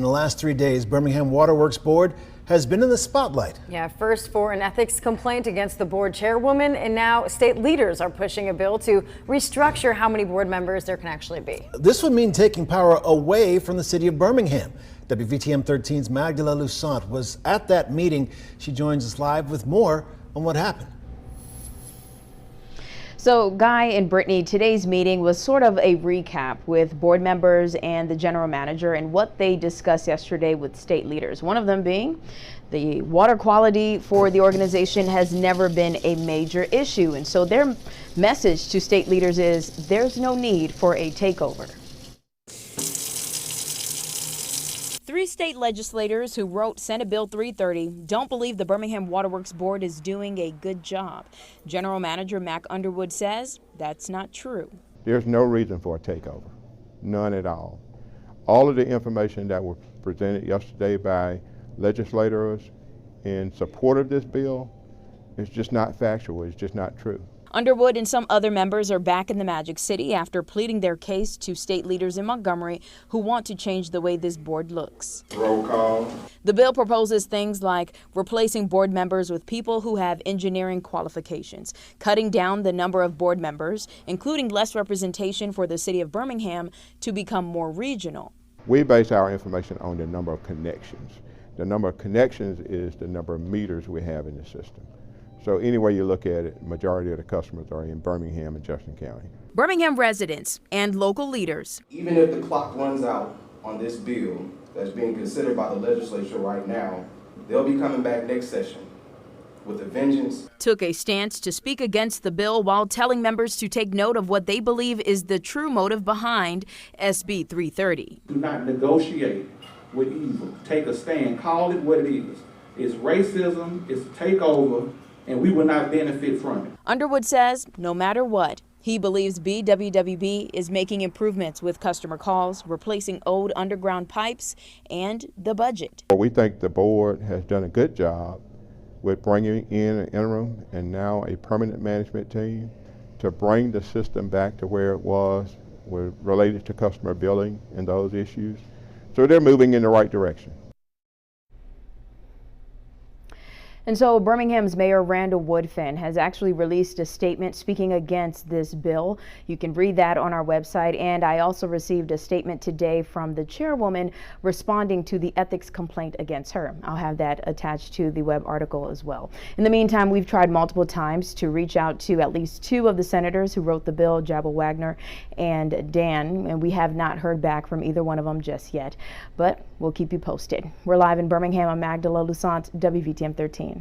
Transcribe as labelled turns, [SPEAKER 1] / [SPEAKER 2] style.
[SPEAKER 1] the last 3 days, Birmingham Waterworks Board has been in the spotlight.
[SPEAKER 2] Yeah, first for an ethics complaint against the board chairwoman, and now state leaders are pushing a bill to restructure how many board members there can actually be.
[SPEAKER 1] This would mean taking power away from the city of Birmingham. WVTM 13's Magdala Lusant was at that meeting. She joins us live with more on what happened.
[SPEAKER 3] So, Guy and Brittany, today's meeting was sort of a recap with board members and the general manager and what they discussed yesterday with state leaders. One of them being the water quality for the organization has never been a major issue. And so their message to state leaders is there's no need for a takeover. 3 state legislators who wrote Senate Bill 330 don't believe the Birmingham Waterworks Board is doing a good job. General Manager Mac Underwood says that's not true.
[SPEAKER 4] There's no reason for a takeover, none at all. All of the information that was presented yesterday by legislators in support of this bill is just not factual, it's just not true.
[SPEAKER 3] Underwood and some other members are back in the Magic City after pleading their case to state leaders in Montgomery who want to change the way this board looks.
[SPEAKER 5] Roll call.
[SPEAKER 3] The bill proposes things like replacing board members with people who have engineering qualifications, cutting down the number of board members, including less representation for the city of Birmingham to become more regional.
[SPEAKER 4] We base our information on the number of connections. The number of connections is the number of meters we have in the system. So any way you look at it, majority of the customers are in Birmingham and Jefferson County.
[SPEAKER 3] Birmingham residents and local leaders.
[SPEAKER 5] Even if the clock runs out on this bill that's being considered by the legislature right now, they'll be coming back next session with a vengeance.
[SPEAKER 3] Took a stance to speak against the bill while telling members to take note of what they believe is the true motive behind SB 330.
[SPEAKER 6] Do not negotiate with evil. Take a stand. Call it what it is. It's racism, it's a takeover, and we will not benefit from it.
[SPEAKER 3] Underwood says no matter what, he believes BWWB is making improvements with customer calls, replacing old underground pipes, and the budget.
[SPEAKER 4] We think the board has done a good job with bringing in an interim and now a permanent management team to bring the system back to where it was related to customer billing and those issues. So they're moving in the right direction.
[SPEAKER 3] And so Birmingham's Mayor Randall Woodfin has actually released a statement speaking against this bill. You can read that on our website. And I also received a statement today from the chairwoman responding to the ethics complaint against her. I'll have that attached to the web article as well. In the meantime, we've tried multiple times to reach out to at least 2 of the senators who wrote the bill, Jabal Wagner and Dan, and we have not heard back from either one of them just yet. But we'll keep you posted. We're live in Birmingham. I'm Magdala Lusant, WVTM 13.